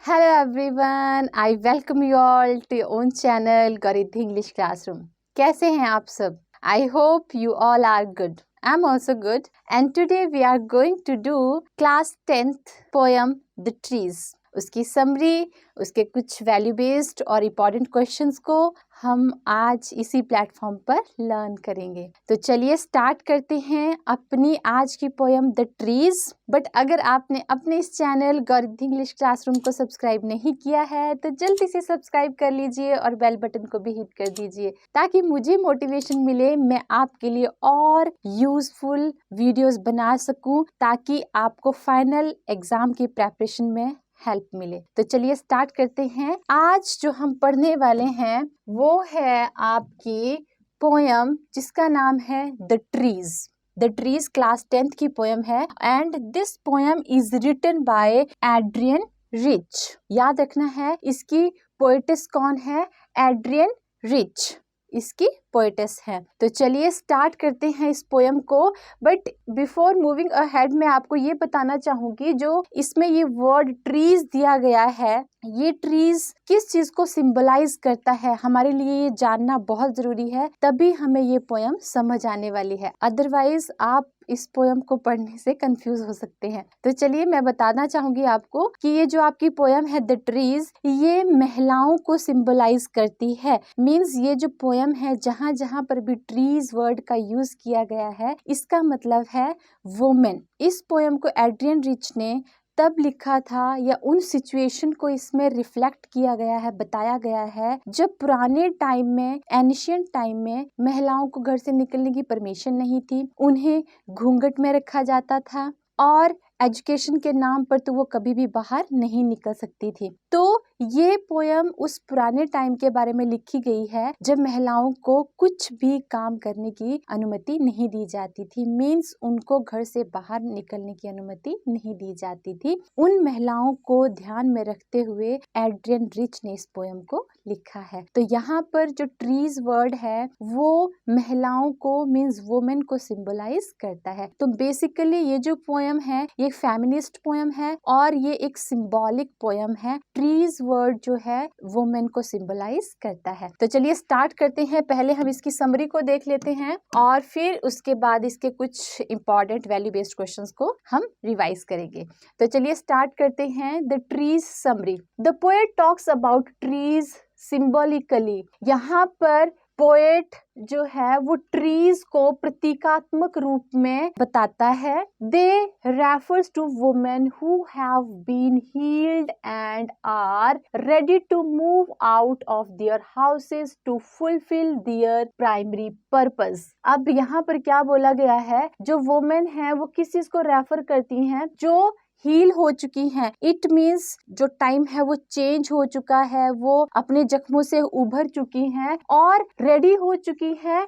Hello everyone, I welcome you all to your own channel Garidhi English Classroom. कैसे हैं आप सब? I hope you all are good. I'm also good and today we are going to do class 10th poem The Trees. उसकी summary, उसके कुछ value based और important questions को हम आज इसी प्लेटफॉर्म पर लर्न करेंगे। तो चलिए स्टार्ट करते हैं अपनी आज की पोयम द ट्रीज। बट अगर आपने अपने इस चैनल गौरिद्धि इंग्लिश क्लासरूम को सब्सक्राइब नहीं किया है तो जल्दी से सब्सक्राइब कर लीजिए और बेल बटन को भी हिट कर दीजिए ताकि मुझे मोटिवेशन मिले, मैं आपके लिए और यूजफुल वीडियोस बना सकूं ताकि आपको फाइनल एग्जाम की प्रेपरेशन में हेल्प मिले। तो चलिए स्टार्ट करते हैं। आज जो हम पढ़ने वाले हैं वो है आपकी पोयम जिसका नाम है the trees. The trees class 10th की पोयम है and this poem is written by Adrienne Rich. याद रखना है इसकी पोएटिस कौन है, एड्रियन रिच इसकी पोएटिस है। तो चलिए स्टार्ट करते हैं इस पोयम को। बट बिफोर मूविंग अहेड मैं आपको ये बताना चाहूँगी जो इसमें ये वर्ड ट्रीज दिया गया है, ये ट्रीज किस चीज को सिंबलाइज करता है हमारे लिए ये जानना बहुत जरूरी है, तभी हमें ये पोयम समझ आने वाली है। अदरवाइज आप इस पोयम को पढ़ने से कंफ्यूज हो सकते हैं। तो चलिए मैं बताना चाहूंगी आपको कि ये जो आपकी पोयम है द ट्रीज, ये महिलाओं को सिंबलाइज करती है। मींस ये जो पोयम है जहाँ जहाँ पर भी ट्रीज वर्ड का यूज किया गया है इसका मतलब है वुमेन। इस पोयम को एड्रियन रिच ने तब लिखा था या उन सिचुएशन को इसमें रिफ्लेक्ट किया गया है, बताया गया है जब पुराने टाइम में, एंशिएंट टाइम में महिलाओं को घर से निकलने की परमिशन नहीं थी, उन्हें घूंघट में रखा जाता था और एजुकेशन के नाम पर तो वो कभी भी बाहर नहीं निकल सकती थी। तो ये पोयम उस पुराने टाइम के बारे में लिखी गई है जब महिलाओं को कुछ भी काम करने की अनुमति नहीं दी जाती थी। मींस उनको घर से बाहर निकलने की अनुमति नहीं दी जाती थी। उन महिलाओं को ध्यान में रखते हुए एड्रियन रिच ने इस पोयम को लिखा है। तो यहाँ पर जो ट्रीज वर्ड है वो महिलाओं को, मींस वुमेन को सिंबलाइज करता है। तो बेसिकली ये जो पोयम है ये फेमिनिस्ट पोयम है और ये एक सिंबॉलिक पोयम है। ट्रीज वर्ड जो है वुमेन को सिंबलाइज करता है। तो चलिए स्टार्ट करते हैं। पहले हम इसकी समरी को देख लेते हैं और फिर उसके बाद इसके कुछ इंपॉर्टेंट वैल्यू बेस्ड क्वेश्चंस को हम रिवाइज करेंगे। तो चलिए स्टार्ट करते हैं the trees summary. The poet talks about trees symbolically. यहाँ पर पोएट जो है वो ट्रीज को प्रतीकात्मक रूप में बताता है। They refers to women who have been healed and are ready to move out of their houses to fulfil their primary purpose. अब यहाँ पर क्या बोला गया है, जो वुमेन है वो किस चीज को रेफर करती हैं, जो हील हो चुकी हैं। इट मीन्स जो टाइम है वो चेंज हो चुका है, वो अपने जख्मों से उभर चुकी हैं और रेडी हो चुकी हैं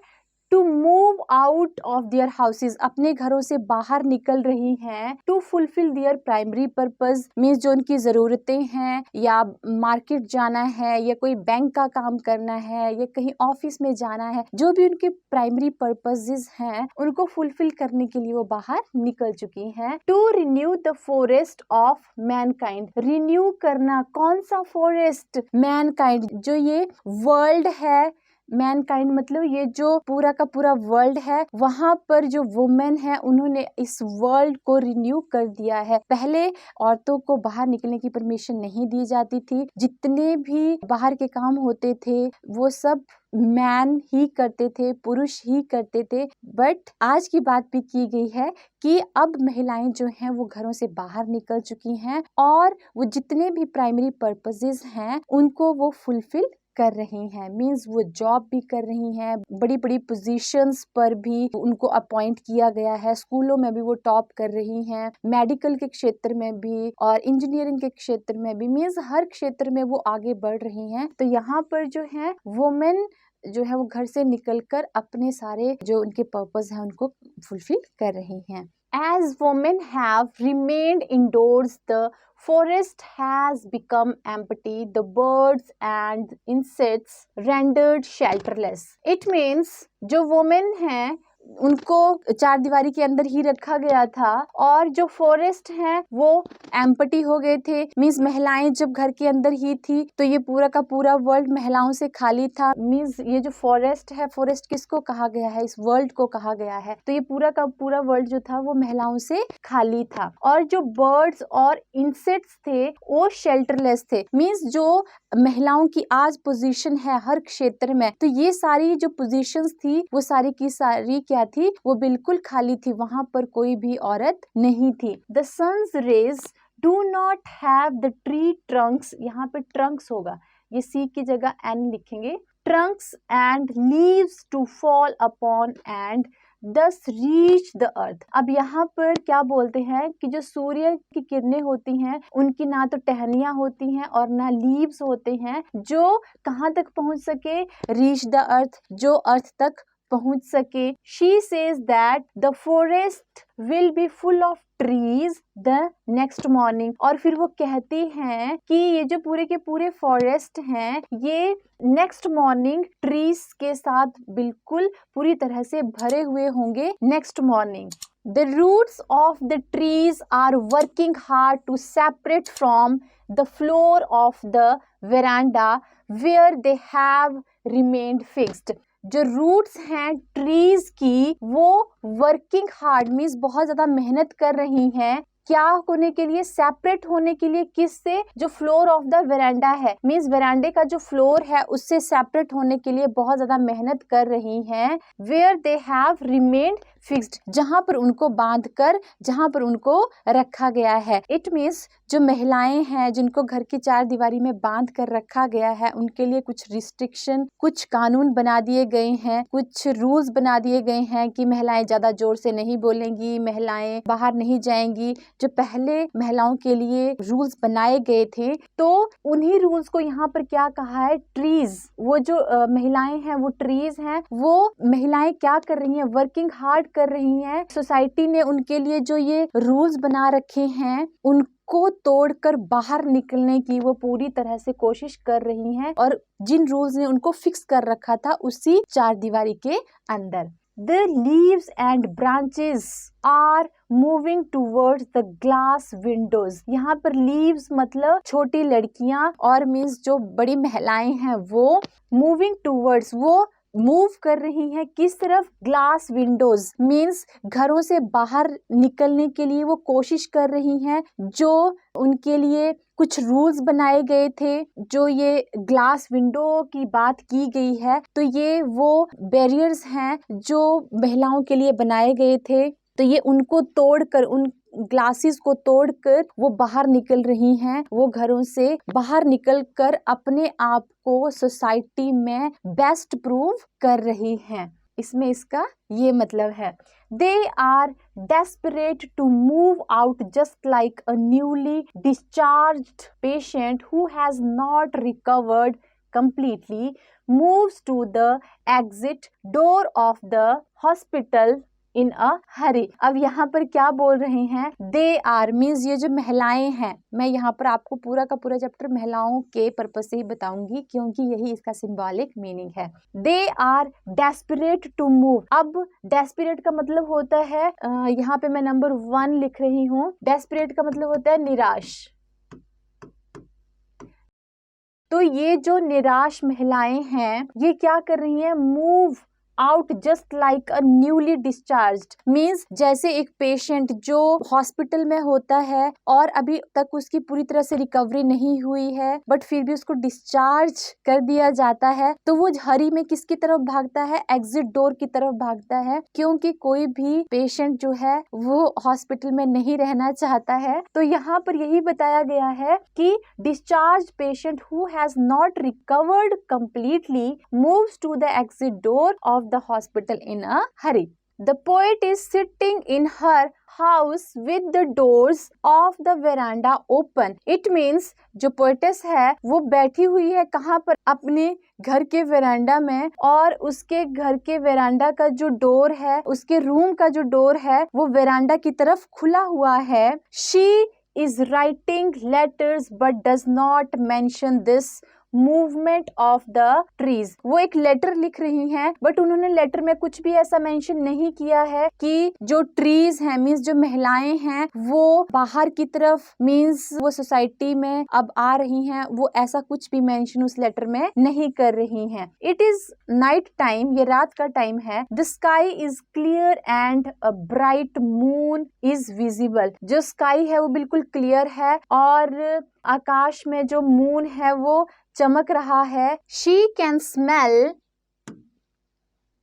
to move out of their houses, अपने घरों से बाहर निकल रही हैं। To fulfil their primary purpose means जो उनकी ज़रूरतें हैं, या मार्केट जाना है या कोई बैंक का काम करना है या कहीं ऑफिस में जाना है, जो भी उनके प्राइमरी पर्पसेस हैं उनको फुलफिल करने के लिए वो बाहर निकल चुकी हैं। To renew the forest of mankind. Renew करना, कौन सा फॉरेस्ट, मैनकाइंड, जो ये वर्ल्ड है। मैनकाइंड मतलब ये जो पूरा का पूरा वर्ल्ड है, वहां पर जो वुमेन है उन्होंने इस वर्ल्ड को रिन्यू कर दिया है। पहले औरतों को बाहर निकलने की परमिशन नहीं दी जाती थी, जितने भी बाहर के काम होते थे वो सब मैन ही करते थे, पुरुष ही करते थे। बट आज की बात भी की गई है कि अब महिलाएं जो हैं वो घरों से बाहर निकल चुकी हैं और वो जितने भी प्राइमरी पर्पसेस हैं उनको वो फुलफिल कर रही हैं। मींस वो जॉब भी कर रही हैं, बड़ी बड़ी पोजीशंस पर भी उनको अपॉइंट किया गया है, स्कूलों में भी वो टॉप कर रही हैं, मेडिकल के क्षेत्र में भी और इंजीनियरिंग के क्षेत्र में भी, मींस हर क्षेत्र में वो आगे बढ़ रही हैं। तो यहाँ पर जो है वुमेन जो है वो घर से निकलकर अपने सारे जो उनके पर्पस हैं उनको फुलफिल कर रही हैं। As women have remained indoors, the forest has become empty, the birds and insects rendered shelterless. It means जो women हैं उनको चार दीवारी के अंदर ही रखा गया था, और जो फॉरेस्ट हैं वो एम्प्टी हो गए थे। मीन्स महिलाएं जब घर के अंदर ही थी तो ये पूरा का पूरा वर्ल्ड महिलाओं से खाली था। मीन्स ये जो फॉरेस्ट है, फॉरेस्ट किसको कहा गया है? इस वर्ल्ड को कहा गया है। तो ये पूरा का पूरा वर्ल्ड जो था वो महिलाओं से खाली था। और जो बर्ड्स और इंसेक्ट्स थे वो शेल्टरलेस थे। मीन्स जो महिलाओं की आज पोजीशन है हर क्षेत्र में, तो ये सारी जो पोजीशंस थी वो सारी की सारी क्या थी? वो बिल्कुल खाली थी, वहां पर कोई भी औरत नहीं थी। The sun's rays do not have the tree trunks, यहाँ पे ट्रंक्स होगा, ये सी की जगह एन लिखेंगे, trunks and leaves to fall upon and thus reach the earth. अब यहाँ पर क्या बोलते हैं कि जो सूर्य की किरणें होती हैं उनकी ना तो टहनियां होती हैं और ना लीव्स होते हैं जो कहाँ तक पहुंच सके? रीच द अर्थ, जो अर्थ तक पहुंच सके। She says that the forest will be full of trees the next morning। और फिर वो कहती हैं कि ये जो पूरे के पूरे फॉरेस्ट हैं ये नेक्स्ट मॉर्निंग ट्रीज के साथ बिल्कुल पूरी तरह से भरे हुए होंगे next morning. The roots of the trees are working hard to separate from the floor of the veranda where they have remained fixed। जो रूट्स हैं ट्रीज की वो वर्किंग हार्ड मीन्स बहुत ज्यादा मेहनत कर रही हैं, क्या होने के लिए? सेपरेट होने के लिए। किससे? जो फ्लोर ऑफ द वेरांडा है, मीन्स वेरांडे का जो फ्लोर है उससे सेपरेट होने के लिए बहुत ज्यादा मेहनत कर रही हैं। Where they have remained fixed, जहां पर उनको बांध कर, जहां पर उनको रखा गया है। इट मीन्स जो महिलाएं हैं जिनको घर की चार दीवारी में बांध कर रखा गया है उनके लिए कुछ रिस्ट्रिक्शन, कुछ कानून बना दिए गए हैं, कुछ रूल्स बना दिए गए हैं कि महिलाएं ज्यादा जोर से नहीं बोलेंगी, महिलाएं बाहर नहीं जाएंगी। जो पहले महिलाओं के लिए रूल्स बनाए गए थे तो उन्हीं रूल्स को यहाँ पर क्या कहा है? ट्रीज। वो जो महिलाएं हैं वो ट्रीज हैं। वो महिलाएं क्या कर रही हैं? वर्किंग हार्ड कर रही हैं। सोसाइटी ने उनके लिए जो ये रूल्स बना रखे हैं उनको तोड़कर बाहर निकलने की वो पूरी तरह से कोशिश कर रही हैं, और जिन रूल्स ने उनको फिक्स कर रखा था उसी चार दीवारी के अंदर। The leaves and branches are moving towards the glass windows। यहाँ पर leaves मतलब छोटी लड़कियां और मीन्स जो बड़ी महिलाएं हैं वो moving towards, वो मूव कर रही हैं किस तरफ? ग्लास विंडोज मीन्स घरों से बाहर निकलने के लिए वो कोशिश कर रही हैं। जो उनके लिए कुछ रूल्स बनाए गए थे, जो ये ग्लास विंडो की बात की गई है, तो ये वो बैरियर्स हैं जो महिलाओं के लिए बनाए गए थे। तो ये उनको तोड़कर, उन ग्लासेस को तोड़कर वो बाहर निकल रही हैं। वो घरों से बाहर निकलकर अपने आप को सोसाइटी में बेस्ट प्रूव कर रही हैं। इसमें इसका ये मतलब है। They are desperate to move out just like a newly discharged patient who has not recovered completely moves to the exit door of the hospital in a hurry। अब यहाँ पर क्या बोल रहे हैं? They are means ये जो महिलाएं हैं, मैं यहाँ पर आपको पूरा का पूरा चैप्टर महिलाओं के पर्पस से ही बताऊंगी क्योंकि यही इसका सिंबॉलिक मीनिंग है। They are desperate to move। अब desperate का मतलब होता है, यहाँ पे मैं नंबर 1 लिख रही हूँ। desperate का मतलब होता है निराश। तो ये जो निराश महिलाएं हैं ये क्या कर रही हैं? Move out just like a newly discharged means जैसे एक पेशेंट जो हॉस्पिटल में होता है और अभी तक उसकी पूरी तरह से रिकवरी नहीं हुई है बट फिर भी उसको डिस्चार्ज कर दिया जाता है, तो वो हरी में किसकी तरफ भागता है? एग्जिट डोर की तरफ भागता है, क्योंकि कोई भी पेशेंट जो है वो हॉस्पिटल में नहीं रहना चाहता है। तो यहाँ पर यही बताया गया है कि discharge patient who has not recovered completely moves to the exit door of the hospital in a hurry। The poet is sitting in her house with the doors of the veranda open। It means जो poetess है वो बैठी हुई है कहाँ पर? अपने घर के वेरांडा में, और उसके घर के वेरांडा का जो डोर है, उसके रूम का जो डोर है वो वेरांडा की तरफ खुला हुआ है। She is writing letters but does not mention this movement of the trees. वो एक लेटर लिख रही हैं, बट उन्होंने लेटर में कुछ भी ऐसा मेंशन नहीं किया है कि जो ट्रीज हैं मीन्स जो महिलाएं हैं वो बाहर की तरफ मीन्स वो सोसाइटी में अब आ रही हैं, वो ऐसा कुछ भी मेंशन उस लेटर में नहीं कर रही हैं। इट इज नाइट टाइम, ये रात का टाइम है। The sky is clear and a bright moon is visible. जो स्काई है वो बिल्कुल क्लियर है और आकाश में जो मून है वो चमक रहा है। She can smell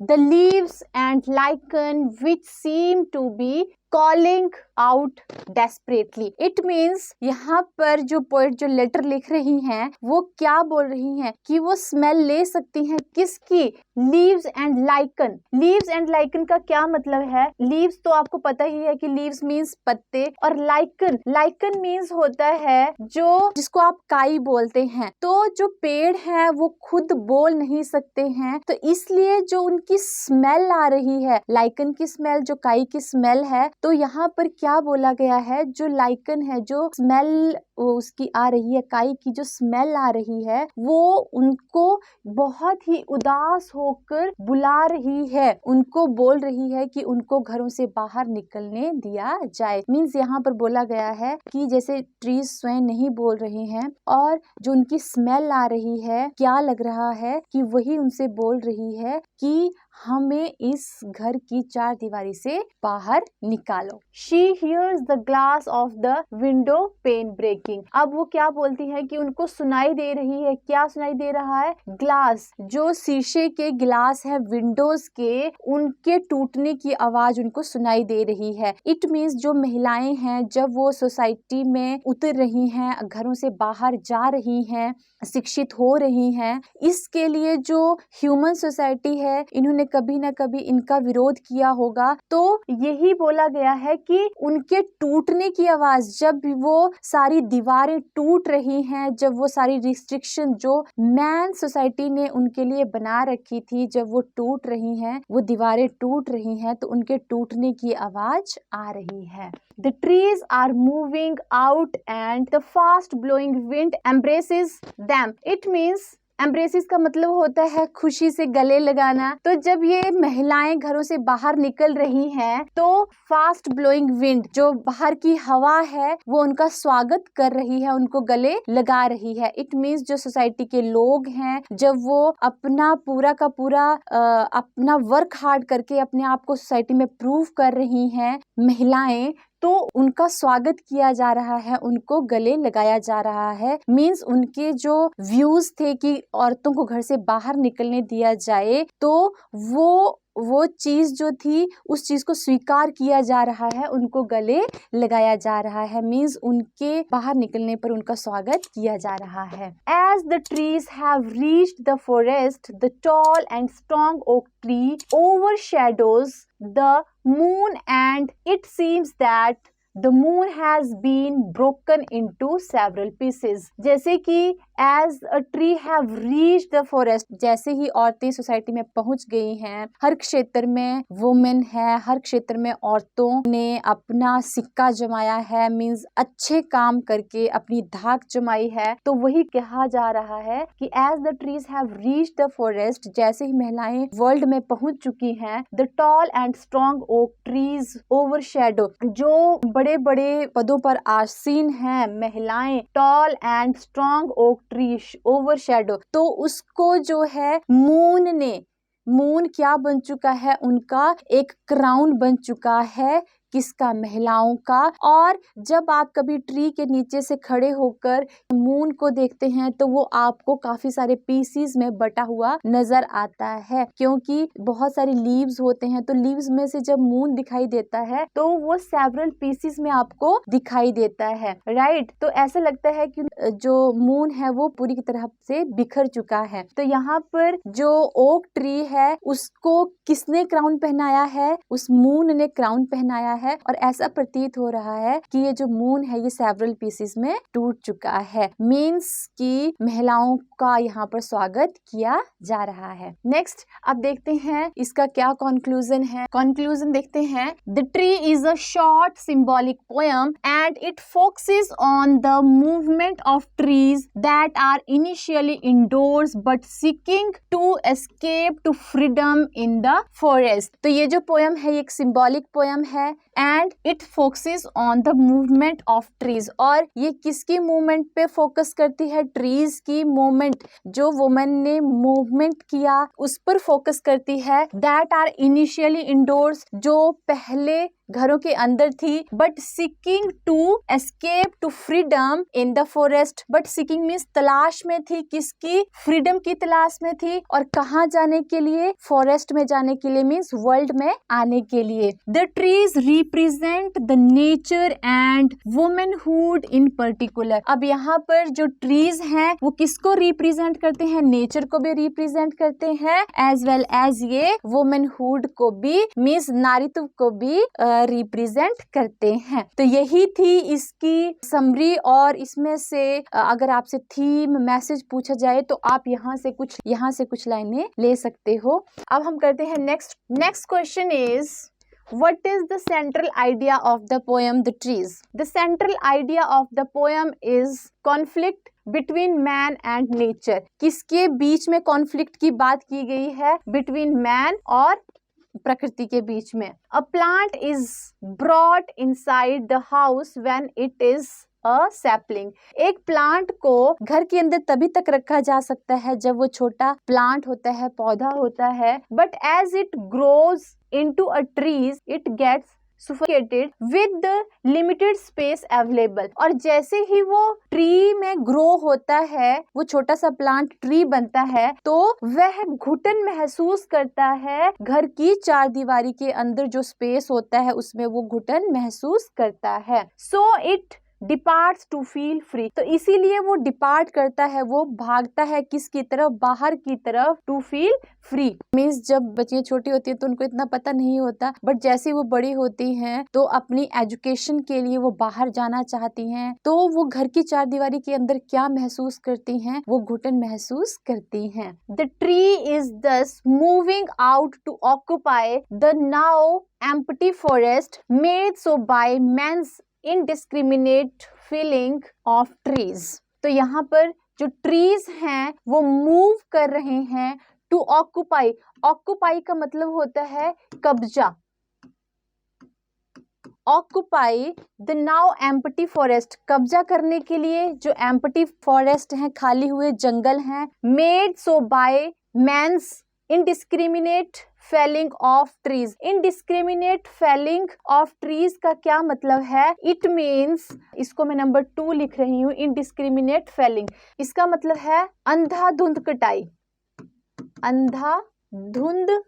the leaves and lichen which seem to be calling out desperately. It means यहाँ पर जो पोएट जो लेटर लिख रही हैं वो क्या बोल रही हैं कि वो स्मेल ले सकती हैं किसकी? Leaves and lichen. Leaves and lichen का क्या मतलब है? लीव्स तो आपको पता ही है कि लीव्स मीन्स पत्ते, और लाइकन, लाइकन मीन्स होता है जो जिसको आप काई बोलते हैं। तो जो पेड़ है वो खुद बोल नहीं सकते हैं, तो इसलिए जो उनकी स्मेल आ रही है, लाइकन की स्मेल, जो काई की स्मेल है, तो यहाँ पर क्या बोला गया है, जो लाइकन है, जो स्मेल उसकी आ रही है, काई की जो स्मेल आ रही है, वो उनको बहुत ही उदास होकर बुला रही है, उनको बोल रही है कि उनको घरों से बाहर निकलने दिया जाए। मीन्स यहाँ पर बोला गया है कि जैसे ट्रीज स्वयं नहीं बोल रहे हैं और जो उनकी स्मेल आ रही है, क्या लग रहा है कि वही उनसे बोल रही है कि हमें इस घर की चार दीवारी से बाहर निकालो। She hears the glass of the window pane breaking. अब वो क्या बोलती है कि उनको सुनाई दे रही है, क्या सुनाई दे रहा है? ग्लास, जो शीशे के गिलास है विंडोज के, उनके टूटने की आवाज उनको सुनाई दे रही है। इट मीन्स जो महिलाएं हैं जब वो सोसाइटी में उतर रही हैं, घरों से बाहर जा रही हैं, शिक्षित हो रही हैं, इसके लिए जो ह्यूमन सोसाइटी है इन्होंने कभी ना कभी इनका विरोध किया होगा। तो यही बोला गया है कि उनके टूटने की आवाज, जब वो सारी दीवारें टूट रही हैं, जब वो सारी रिस्ट्रिक्शन जो मैन सोसाइटी ने उनके लिए बना रखी थी, जब वो टूट रही हैं, वो दीवारें टूट रही हैं, तो उनके टूटने की आवाज आ रही है। The trees are moving out and the fast blowing wind embraces them. It means एम्ब्रेसिस का मतलब होता है खुशी से गले लगाना। तो जब ये महिलाएं घरों से बाहर निकल रही हैं, तो फास्ट ब्लोइंग विंड, जो बाहर की हवा है, वो उनका स्वागत कर रही है, उनको गले लगा रही है। इट मीन्स जो सोसाइटी के लोग हैं, जब वो अपना पूरा का पूरा अपना वर्क हार्ड करके अपने आप को सोसाइटी में प्रूव कर रही हैं महिलाएं, तो उनका स्वागत किया जा रहा है, उनको गले लगाया जा रहा है। मीन्स उनके जो व्यूज थे कि औरतों को घर से बाहर निकलने दिया जाए, तो वो चीज जो थी उस चीज को स्वीकार किया जा रहा है, उनको गले लगाया जा रहा है। मीन्स उनके बाहर निकलने पर उनका स्वागत किया जा रहा है। As the trees have reached the forest, the tall and strong oak tree overshadows the moon, and it seems that the moon has been broken into several pieces. जैसे कि as a tree have reached the forest, जैसे ही औरतें society में पहुंच गई हैं, हर क्षेत्र में वुमेन है, हर क्षेत्र में औरतों ने अपना सिक्का जमाया है, मीन्स अच्छे काम करके अपनी धाक जमाई है। तो वही कहा जा रहा है कि as the trees have reached the forest, जैसे ही महिलाएं वर्ल्ड में पहुंच चुकी हैं, the tall and strong oak trees overshadow, जो बड़े बड़े पदों पर आसीन हैं महिलाएं, tall and strong oak tree overshadow, तो उसको जो है मून क्या बन चुका है? उनका एक क्राउन बन चुका है। किसका? महिलाओं का। और जब आप कभी ट्री के नीचे से खड़े होकर मून को देखते हैं तो वो आपको काफी सारे पीसीज में बटा हुआ नजर आता है, क्योंकि बहुत सारी लीव्स होते हैं, तो लीव्स में से जब मून दिखाई देता है तो वो सेवरल पीसीज में आपको दिखाई देता है, राइट। तो ऐसा लगता है कि जो मून है वो पूरी तरह से बिखर चुका है। तो यहाँ पर जो ओक ट्री है उसको किसने क्राउन पहनाया है? उस मून ने क्राउन पहनाया है और ऐसा प्रतीत हो रहा है कि ये जो मून है ये सेवरल पीसेस में टूट चुका है। मीन्स कि महिलाओं का यहाँ पर स्वागत किया जा रहा है। नेक्स्ट अब देखते हैं इसका क्या कंक्लूजन है। कंक्लूजन देखते हैं। The tree is a short symbolic poem and it focuses on the movement of trees that are initially indoors but seeking to escape to freedom in the forest. तो ये जो पोएम है ये एक symbolic poem है and it focuses on the movement of trees. और ये किसकी मूवमेंट पे फोकस करती है? ट्रीज की मूवमेंट, जो वुमन ने मूवमेंट किया उस पर फोकस करती है। दैट आर इनिशियली इंडोर्स, जो पहले घरों के अंदर थी, but seeking to escape to freedom in the forest. But seeking means तलाश में थी, किसकी? फ्रीडम की तलाश में थी। और कहाँ जाने के लिए? फॉरेस्ट में जाने के लिए, मीन्स वर्ल्ड में आने के लिए। The trees represent the nature and womanhood in particular. अब यहाँ पर जो ट्रीज हैं वो किसको रिप्रेजेंट करते हैं? नेचर को भी रिप्रेजेंट करते हैं एज वेल एज ये वुमेनहुड को भी, मीन्स नारीत्व को भी रिप्रेजेंट करते हैं। तो यही थी इसकी समरी। और इसमें से अगर आपसे थीम मैसेज पूछा जाए तो आप यहाँ से कुछ लाइनें ले सकते हो। अब हम करते हैं next question is what is the central idea of the poem The Trees? The central idea of the poem is conflict between man and nature. किसके बीच में कॉन्फ्लिक्ट की बात की गई है? बिटवीन मैन और प्रकृति के बीच में। A plant is brought inside the house when it is a sapling. एक प्लांट को घर के अंदर तभी तक रखा जा सकता है जब वो छोटा प्लांट होता है, पौधा होता है। But as it grows into a tree, it gets suffocated with the limited space available. और जैसे ही वो ट्री में ग्रो होता है, वो छोटा सा प्लांट ट्री बनता है, तो वह घुटन महसूस करता है। घर की चार दीवारी के अंदर जो स्पेस होता है उसमें वो घुटन महसूस करता है। So it departs to feel free. तो इसीलिए वो डिपार्ट करता है, वो भागता है किसकी तरफ? बाहर की तरफ। टू फील फ्री मीन्स जब बच्चियां छोटी होती है तो उनको इतना पता नहीं होता, बट जैसे वो बड़ी होती हैं तो अपनी एजुकेशन के लिए वो बाहर जाना चाहती हैं, तो वो घर की चार दीवारी के अंदर क्या महसूस करती हैं? वो घुटन महसूस करती हैं। The tree is thus moving out to occupy the now empty forest made so by man's indiscriminate feeling of trees. तो यहाँ पर जो ट्रीज हैं वो मूव कर रहे हैं टू ऑक्यूपाई। ऑक्यूपाई का मतलब होता है कब्जा। Occupy the now empty forest, कब्जा करने के लिए जो एम्प्टी फॉरेस्ट हैं, खाली हुए जंगल हैं। Made so by man's indiscriminate felling of trees. Indiscriminate felling of trees का क्या मतलब है? इट मीन्स, इसको मैं नंबर 2 लिख रही हूँ, इनडिस्क्रिमिनेट फेलिंग। इसका मतलब है अंधाधुंध कटाई। अंधाधुंध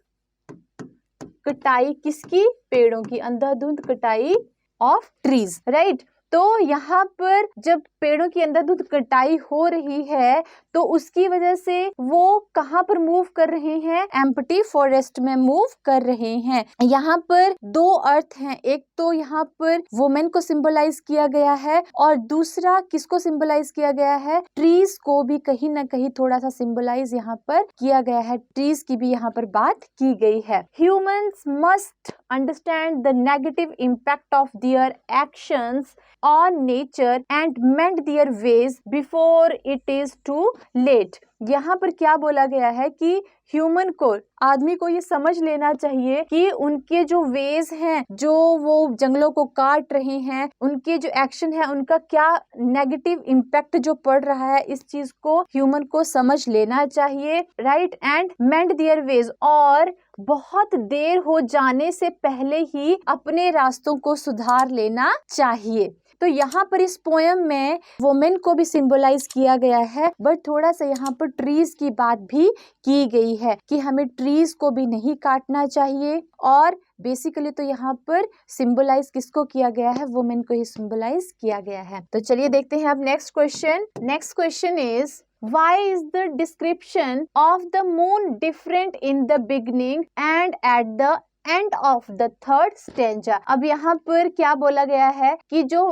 कटाई किसकी? पेड़ों की। अंधाधुंध कटाई ऑफ ट्रीज, राइट। तो यहाँ पर जब पेड़ों की अंधाधुंध कटाई हो रही है तो उसकी वजह से वो कहाँ पर मूव कर रहे हैं? एम्प्टी फॉरेस्ट में मूव कर रहे हैं। यहाँ पर दो अर्थ हैं, एक तो यहाँ पर वुमेन को सिंबलाइज किया गया है और दूसरा किसको सिंबलाइज किया गया है? ट्रीज को भी कहीं ना कहीं थोड़ा सा सिंबलाइज यहाँ पर किया गया है। ट्रीज की भी यहाँ पर बात की गई है। Humans must understand the negative impact of their actions on nature and mend their ways before it is too late. यहाँ पर क्या बोला गया है कि ह्यूमन को, आदमी को ये समझ लेना चाहिए कि उनके जो वेज हैं, जो वो जंगलों को काट रहे हैं, उनके जो एक्शन है उनका क्या नेगेटिव इम्पैक्ट जो पड़ रहा है, इस चीज को ह्यूमन को समझ लेना चाहिए, right. And mend their ways, और बहुत देर हो जाने से पहले ही अपने रास्तों को सुधार लेना चाहिए। तो यहाँ पर इस पोएम में वुमेन को भी सिंबलाइज किया गया है, बट थोड़ा सा यहाँ पर ट्रीज की बात भी की गई है कि हमें ट्रीज को भी नहीं काटना चाहिए। और बेसिकली तो यहाँ पर सिंबलाइज किसको किया गया है? वुमेन को ही सिंबलाइज किया गया है। तो चलिए देखते हैं अब next question. Next question is why is the description of the moon different in the beginning and at the end of the third stanza. अब यहाँ पर क्या बोला गया है कि जो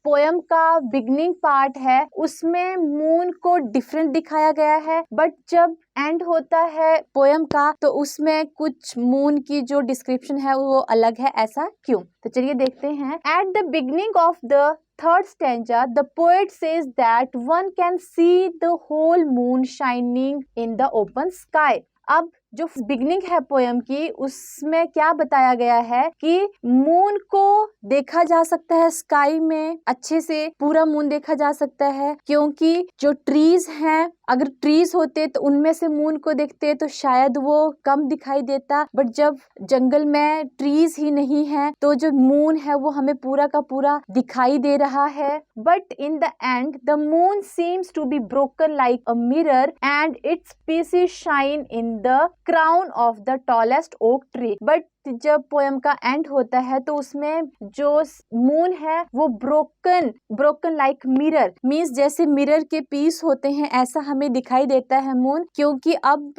पोयम का बिगनिंग पार्ट है उसमें मून को डिफरेंट दिखाया गया है, बट जब एंड होता है पोयम का तो उसमें कुछ मून की जो डिस्क्रिप्शन है वो अलग है। ऐसा क्यों? तो चलिए देखते हैं। At the beginning of the third stanza, the poet says that one can see the whole moon shining in the open sky. अब जो बिगनिंग है पोयम की उसमें क्या बताया गया है कि मून को देखा जा सकता है स्काई में, अच्छे से पूरा मून देखा जा सकता है, क्योंकि जो ट्रीज हैं, अगर ट्रीज होते तो उनमें से मून को देखते तो शायद वो कम दिखाई देता, बट जब जंगल में ट्रीज ही नहीं है तो जो मून है वो हमें पूरा का पूरा दिखाई दे रहा है। But in the end the moon seems to be broken like a mirror and its pieces shine in the crown of the tallest oak tree. But जब पोयम का एंड होता है तो उसमें जो मून है वो ब्रोकन लाइक मिरर, मीन्स जैसे मिरर के पीस होते हैं ऐसा हमें दिखाई देता है मून, क्योंकि अब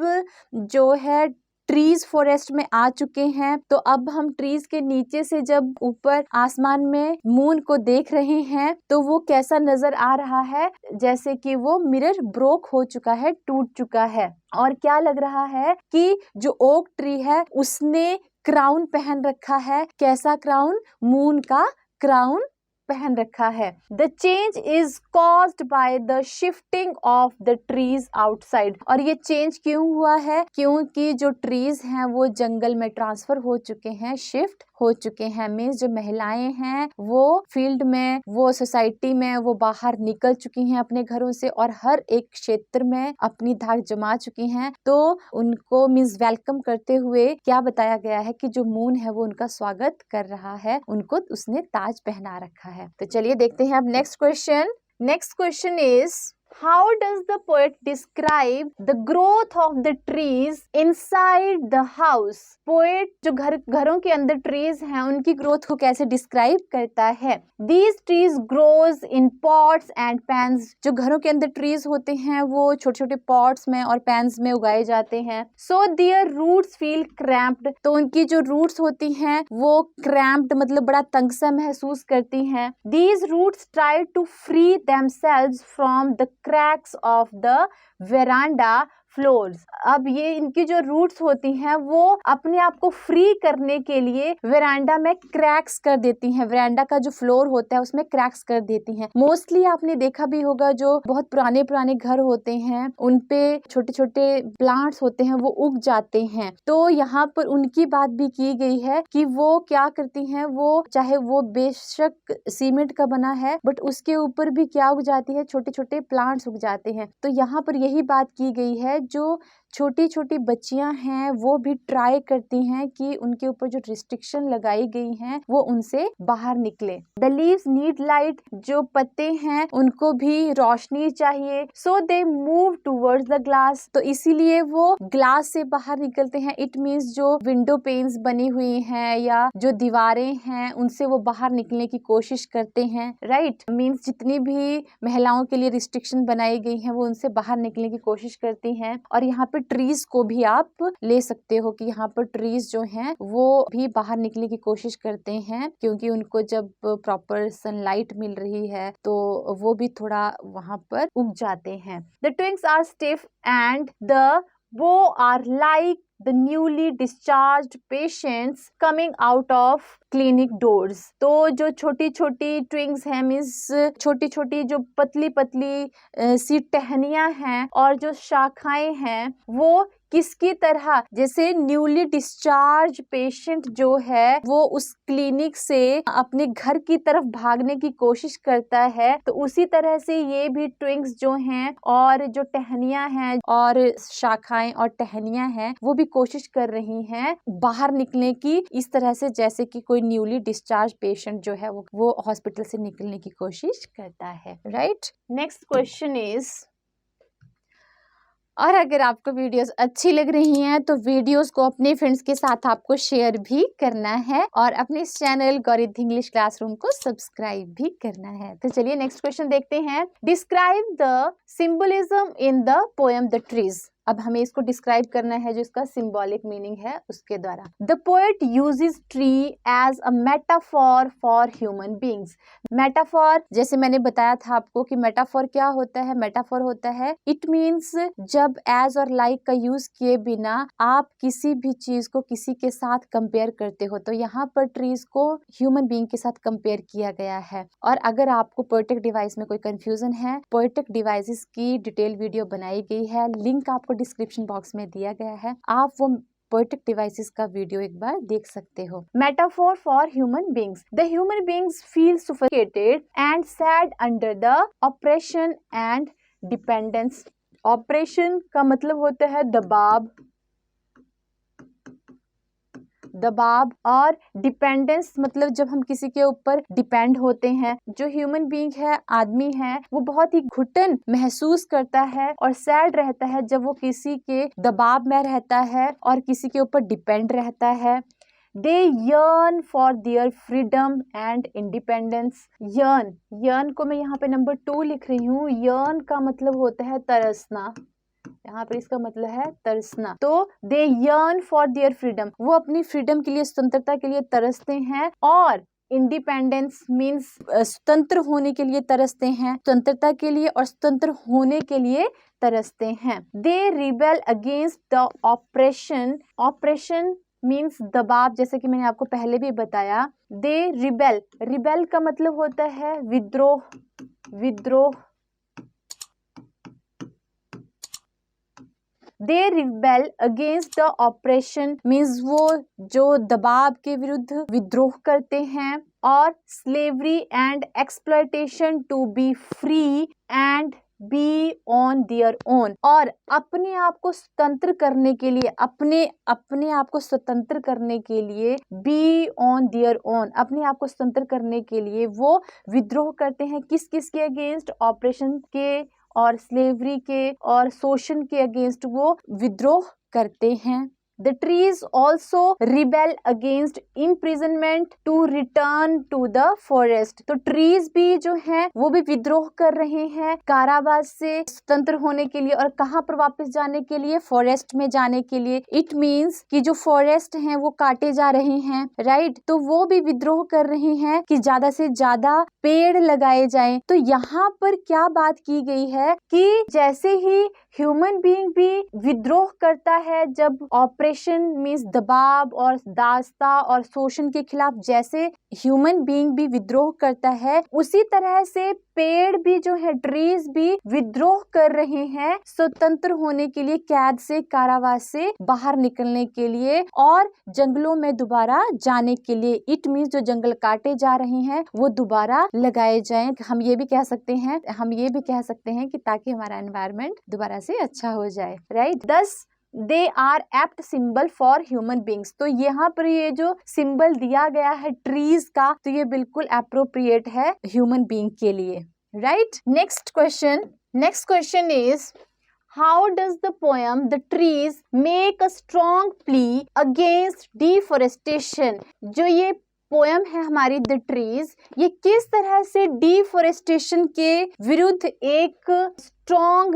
जो है ट्रीज फॉरेस्ट में आ चुके हैं। तो अब हम ट्रीज के नीचे से जब ऊपर आसमान में मून को देख रहे हैं तो वो कैसा नजर आ रहा है, जैसे कि वो मिरर ब्रोक हो चुका है, टूट चुका है। और क्या लग रहा है कि जो ओक ट्री है उसने क्राउन पहन रखा है। कैसा क्राउन? मून का क्राउन पहन रखा है। The change is caused by the shifting of the trees outside. और ये चेंज क्यों हुआ है? क्योंकि जो ट्रीज हैं वो जंगल में ट्रांसफर हो चुके हैं, शिफ्ट हो चुके हैं। मीन्स जो महिलाएं हैं वो फील्ड में, वो सोसाइटी में, वो बाहर निकल चुकी हैं अपने घरों से और हर एक क्षेत्र में अपनी धाक जमा चुकी हैं। तो उनको मीन्स वेलकम करते हुए क्या बताया गया है कि जो मून है वो उनका स्वागत कर रहा है, उनको उसने ताज पहना रखा है। तो चलिए देखते हैं अब next question. Next question is how does the poet describe the growth of the trees inside the house? Poet जो घरों के अंदर ट्रीज हैं उनकी ग्रोथ को कैसे डिस्क्राइब करता है? These trees grows in pots and pans. जो घरों के अंदर ट्रीज होते हैं वो छोटे छोटे पॉट्स में और पैन्स में उगाए जाते हैं। So their roots feel cramped. तो उनकी जो रूट्स होती हैं वो cramped मतलब बड़ा तंग सा महसूस करती हैं। These roots try to free themselves from the cracks of the veranda floors. अब ये इनकी जो रूट्स होती हैं वो अपने आप को फ्री करने के लिए वेरांडा में क्रैक्स कर देती हैं। वेरांडा का जो फ्लोर होता है उसमें क्रैक्स कर देती हैं। मोस्टली आपने देखा भी होगा जो बहुत पुराने पुराने घर होते हैं उन पे छोटे छोटे प्लांट्स होते हैं वो उग जाते हैं। तो यहाँ पर उनकी बात भी की गई है कि वो क्या करती हैं, वो चाहे वो बेशक सीमेंट का बना है बट उसके ऊपर भी क्या उग जाती है, छोटे छोटे प्लांट्स उग जाते हैं। तो यहाँ पर यही बात की गई है, जो छोटी छोटी बच्चियां हैं वो भी ट्राई करती हैं कि उनके ऊपर जो रिस्ट्रिक्शन लगाई गई हैं वो उनसे बाहर निकले। The leaves need light. जो पत्ते हैं उनको भी रोशनी चाहिए। So they move towards the glass. तो इसीलिए वो ग्लास से बाहर निकलते हैं। इट मीन्स जो विंडो पेन्स बनी हुई हैं या जो दीवारें हैं उनसे वो बाहर निकलने की कोशिश करते हैं। राइट, मीन्स जितनी भी महिलाओं के लिए रिस्ट्रिक्शन बनाई गई हैं वो उनसे बाहर निकलने की कोशिश करती हैं। और यहाँ पे ट्रीज को भी आप ले सकते हो कि यहाँ पर ट्रीज जो हैं वो भी बाहर निकलने की कोशिश करते हैं, क्योंकि उनको जब प्रॉपर सनलाइट मिल रही है तो वो भी थोड़ा वहां पर उग जाते हैं। The twigs are stiff and the वो are like the newly discharged patients coming out of clinic doors। तो जो छोटी छोटी ट्विंग्स हैं मीन्स छोटी छोटी जो पतली पतली सी टहनियां हैं और जो शाखाएं हैं वो किसकी तरह, जैसे न्यूली डिस्चार्ज पेशेंट जो है वो उस क्लिनिक से अपने घर की तरफ भागने की कोशिश करता है, तो उसी तरह से ये भी ट्विंग्स जो हैं और जो टहनियां हैं और शाखाएं और टहनियां हैं वो भी कोशिश कर रही हैं बाहर निकलने की, इस तरह से जैसे कि कोई न्यूली डिस्चार्ज पेशेंट जो है वो हॉस्पिटल से निकलने की कोशिश करता है। राइट, नेक्स्ट क्वेश्चन इज, और अगर आपको वीडियोस अच्छी लग रही हैं तो वीडियोस को अपने फ्रेंड्स के साथ आपको शेयर भी करना है और अपने इस चैनल गौरित इंग्लिश क्लासरूम को सब्सक्राइब भी करना है। तो चलिए नेक्स्ट क्वेश्चन देखते हैं। Describe the symbolism in the poem the trees. अब हमें इसको डिस्क्राइब करना है, जो इसका सिंबॉलिक मीनिंग है उसके द्वारा। The poet uses tree as a metaphor for human beings. Metaphor, जैसे मैंने बताया था आपको कि मेटाफॉर क्या होता है। मेटाफॉर होता है, इट मीन्स जब एज और लाइक का यूज किए बिना आप किसी भी चीज को किसी के साथ कंपेयर करते हो, तो यहाँ पर ट्रीज को ह्यूमन बींग के साथ कंपेयर किया गया है। और अगर आपको पोएटिक डिवाइस में कोई कंफ्यूजन है, पोएटिक डिवाइसेस की डिटेल वीडियो बनाई गई है, लिंक आपको डिस्क्रिप्शन बॉक्स में दिया गया है, आप वो पोएटिक डिवाइसेस का वीडियो एक बार देख सकते हो। Metaphor for human beings. The human beings feel suffocated and sad under the operation and dependence. Operation का मतलब होता है दबाव, दबाव, और डिपेंडेंस मतलब जब हम किसी के ऊपर डिपेंड होते हैं। जो ह्यूमन बीइंग है, आदमी है, वो बहुत ही घुटन महसूस करता है और सैड रहता है जब वो किसी के दबाव में रहता है और किसी के ऊपर डिपेंड रहता है। They yearn for their freedom and independence. yearn, yearn को मैं यहाँ पे नंबर 2 लिख रही हूँ। yearn का मतलब होता है तरसना, यहाँ पर इसका मतलब है तरसना। तो दे yearn for their freedom, वो अपनी फ्रीडम के लिए, स्वतंत्रता के लिए तरसते हैं। और इंडिपेंडेंस मीन्स स्वतंत्र होने के लिए तरसते हैं, स्वतंत्रता के लिए और स्वतंत्र होने के लिए तरसते हैं। They rebel against the oppression. Oppression means दबाव, जैसे कि मैंने आपको पहले भी बताया। दे रिबेल, रिबेल का मतलब होता है विद्रोह, विद्रोह। They rebel against the oppression means वो जो दबाव के विरुद्ध विद्रोह करते हैं। और slavery and exploitation to be free and be on their own, और अपने आप को स्वतंत्र करने के लिए, अपने आप को स्वतंत्र करने के लिए, बी ऑन देयर ओन, अपने आप को स्वतंत्र करने के लिए वो विद्रोह करते हैं। किस किस के अगेंस्ट? ऑपरेशन के और स्लेवरी के और शोषण के अगेंस्ट वो विद्रोह करते हैं। The trees also rebel against imprisonment to return to the forest. तो trees भी जो हैं वो भी विद्रोह कर रहे हैं कारावास से स्वतंत्र होने के लिए, और कहाँ पर वापस जाने के लिए? फॉरेस्ट में जाने के लिए। It means कि जो फॉरेस्ट हैं वो काटे जा रहे हैं, राइट? तो वो भी विद्रोह कर रहे हैं कि ज्यादा से ज्यादा पेड़ लगाए जाएं। तो यहाँ पर क्या बात की गई है कि जैसे ही ह्यूमन बीइंग भी विद्रोह करता है जब ऑपरेशन मीन्स दबाव और दासता और शोषण के खिलाफ, जैसे ह्यूमन बीइंग भी विद्रोह करता है, उसी तरह से पेड़ भी जो है, ट्रीज भी विद्रोह कर रहे हैं स्वतंत्र होने के लिए, कैद से, कारावास से बाहर निकलने के लिए और जंगलों में दोबारा जाने के लिए। इट मीन्स जो जंगल काटे जा रहे हैं वो दोबारा लगाए जाएं। हम ये भी कह सकते हैं कि ताकि हमारा एनवायरनमेंट दोबारा से अच्छा हो जाए, right? Thus they are apt symbol for human beings. तो यहाँ पर ये जो सिंबल दिया गया है ट्रीज का, तो ये बिल्कुल अप्रोप्रिएट है ह्यूमन बींग के लिए, right? Next question is, how does the poem The Trees make a strong plea against deforestation? जो ये पोयम है हमारी द ट्रीज, ये किस तरह से डिफोरेस्टेशन के विरुद्ध एक स्ट्रॉन्ग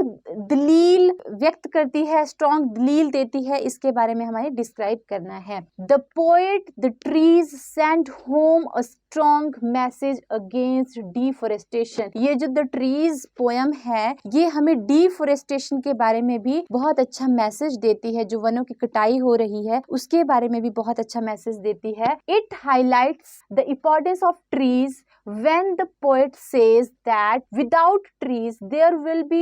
दलील व्यक्त करती है, स्ट्रॉन्ग दलील देती है, इसके बारे में हमें डिस्क्राइब करना है। The poet the trees send home a strong message against deforestation. ये जो द ट्रीज पोयम है, ये हमें डिफोरेस्टेशन के बारे में भी बहुत अच्छा मैसेज देती है। जो वनों की कटाई हो रही है उसके बारे में भी बहुत अच्छा मैसेज देती है। It highlights the importance of trees when the poet says that without trees there will be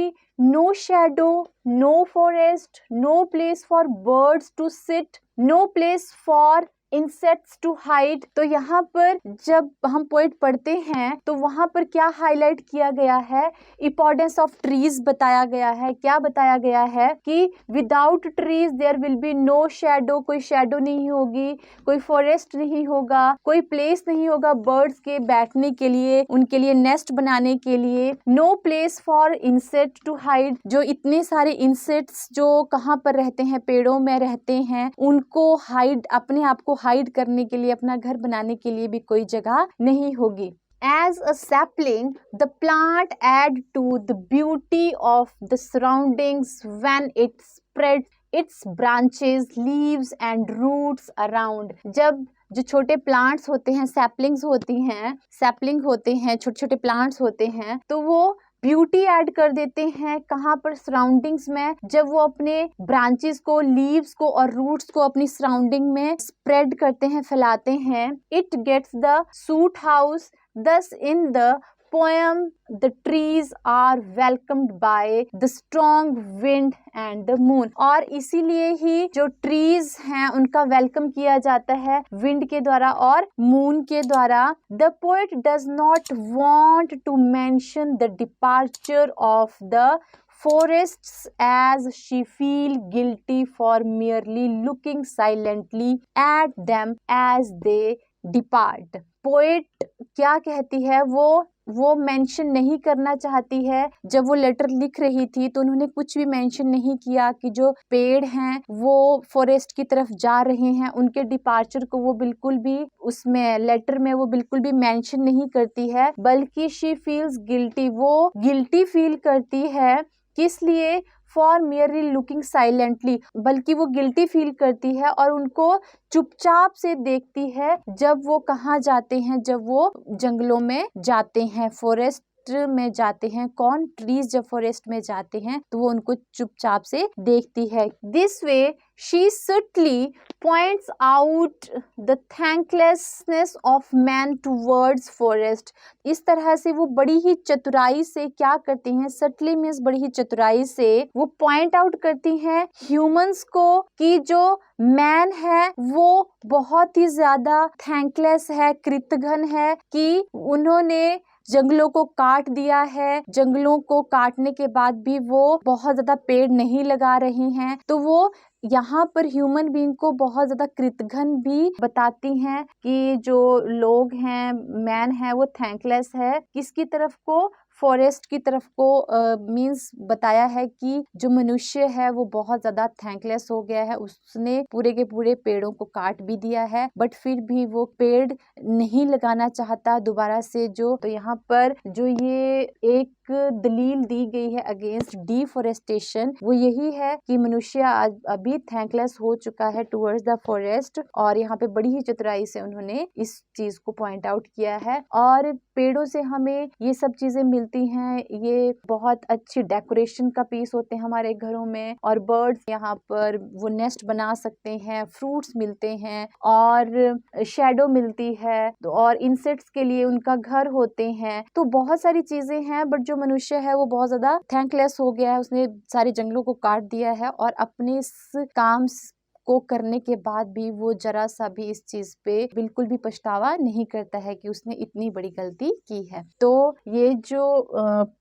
no shadow, no forest, no place for birds to sit, no place for insects to hide। तो यहाँ पर जब हम poet पढ़ते हैं तो वहाँ पर क्या हाईलाइट किया गया है? इम्पोर्टेंस ऑफ ट्रीज बताया गया है। क्या बताया गया है कि without trees there will be no shadow, कोई शैडो नहीं होगी, कोई फॉरेस्ट नहीं होगा, कोई प्लेस नहीं होगा बर्ड्स के बैठने के लिए, उनके लिए नेस्ट बनाने के लिए। No place for insect to hide, जो इतने सारे इंसेक्ट्स जो कहाँ पर रहते हैं, पेड़ों में रहते हैं, उनको हाइड, अपने आप को हाइड करने के लिए, अपना घर बनाने के लिए भी कोई जगह नहीं होगी। As a sapling, the plant add to the beauty of the surroundings when its spreads its branches, leaves and roots around. जब जो छोटे प्लांट्स होते हैं, सैपलिंग्स होती हैं, सैपलिंग होते हैं, छोटे छोटे प्लांट्स होते हैं, तो वो ब्यूटी ऐड कर देते हैं कहाँ पर, सराउंडिंग्स में। जब वो अपने ब्रांचेस को, लीव्स को और रूट्स को अपनी सराउंडिंग में स्प्रेड करते हैं, फैलाते हैं, it gets the suit house. Thus in the poem the trees are welcomed by the strong wind and the moon. और इसीलिए ही जो ट्रीज हैं उनका वेलकम किया जाता है विंड के द्वारा और मून के द्वारा. The poet does not want to mention the departure of the forests as she feel guilty for merely looking silently at them as they depart. Poet क्या कहती है, वो मेंशन नहीं करना चाहती है. जब वो लेटर लिख रही थी तो उन्होंने कुछ भी मेंशन नहीं किया कि जो पेड़ हैं वो फॉरेस्ट की तरफ जा रहे हैं, उनके डिपार्चर को वो बिल्कुल भी उसमें लेटर में वो बिल्कुल भी मेंशन नहीं करती है, बल्कि शी फील्स गिल्टी, वो गिल्टी फील करती है. किस लिए? फॉर मेयरली लुकिंग साइलेंटली, बल्कि वो गिल्टी फील करती है और उनको चुपचाप से देखती है जब वो कहाँ जाते हैं, जब वो जंगलों में जाते हैं, फॉरेस्ट में जाते हैं. कौन? ट्रीज जब फॉरेस्ट में जाते हैं तो वो उनको चुपचाप से देखती है. This way she subtly points out the thanklessness of man towards forest. इस तरह से वो बड़ी ही चतुराई से क्या करती हैं, subtly means बड़ी ही चतुराई से वो पॉइंट आउट करती हैं ह्यूमंस को कि जो मैन है वो बहुत ही ज्यादा थैंकलेस है, कृतघ्न है कि उन्होंने जंगलों को काट दिया है. जंगलों को काटने के बाद भी वो बहुत ज्यादा पेड़ नहीं लगा रही हैं. तो वो यहाँ पर ह्यूमन बीइंग को बहुत ज्यादा कृतघ्न भी बताती हैं कि जो लोग हैं, मैन है, वो थैंकलेस है. किसकी तरफ को? फॉरेस्ट की तरफ को. मींस बताया है कि जो मनुष्य है वो बहुत ज्यादा थैंकलेस हो गया है, उसने पूरे के पूरे पेड़ों को काट भी दिया है, बट फिर भी वो पेड़ नहीं लगाना चाहता दोबारा से. जो तो यहाँ पर जो ये एक दलील दी गई है अगेंस्ट डिफॉरेस्टेशन, वो यही है कि मनुष्य आज अभी थैंकलेस हो चुका है टुवर्ड्स द फॉरेस्ट. और यहाँ पे बड़ी ही चतुराई से उन्होंने इस चीज को पॉइंट आउट किया है. और पेड़ों से हमें ये सब चीजें मिलती हैं, ये बहुत अच्छी डेकोरेशन का पीस होते हैं हमारे घरों में. और बर्ड्स यहाँ पर वो नेस्ट बना सकते हैं, फ्रूट्स मिलते हैं और शेडो मिलती है, तो और इंसेक्ट्स के लिए उनका घर होते हैं. तो बहुत सारी चीजें हैं, बट जो मनुष्य है वो बहुत ज्यादा थैंकलेस हो गया है. उसने सारे जंगलों को काट दिया है और अपने इस काम को करने के बाद भी वो जरा सा भी इस चीज पे बिल्कुल भी पछतावा नहीं करता है कि उसने इतनी बड़ी गलती की है. तो ये जो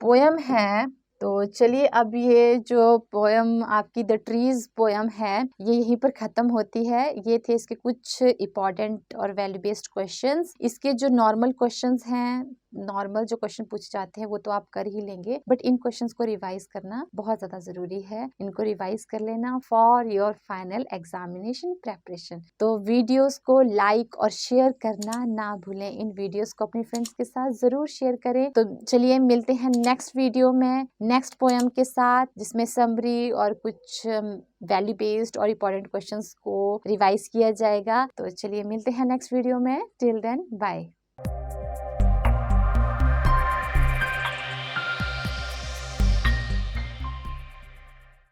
पोयम है, तो चलिए अब ये जो पोयम आपकी द ट्रीज पोयम है ये यहीं पर ख़त्म होती है. ये थे इसके कुछ इंपॉर्टेंट और वैल्यू बेस्ड क्वेश्चंस. इसके जो नॉर्मल क्वेश्चंस हैं, नॉर्मल जो क्वेश्चन पूछे जाते हैं वो तो आप कर ही लेंगे, बट इन क्वेश्चंस को रिवाइज करना बहुत ज़्यादा ज़रूरी है. इनको रिवाइज कर लेना for your final examination preparation. तो वीडियोस को लाइक और शेयर करना ना भूलें. इन वीडियोस को अपने फ्रेंड्स के साथ ज़रूर शेयर करें. तो चलिए मिलते हैं नेक्स्ट वीडियो में नेक्स्ट पोएम के साथ, जिसमें समरी और कुछ वैल्यू बेस्ड और इम्पोर्टेंट क्वेश्चंस को रिवाइज किया जाएगा. तो चलिए मिलते हैं नेक्स्ट वीडियो में. Till then bye.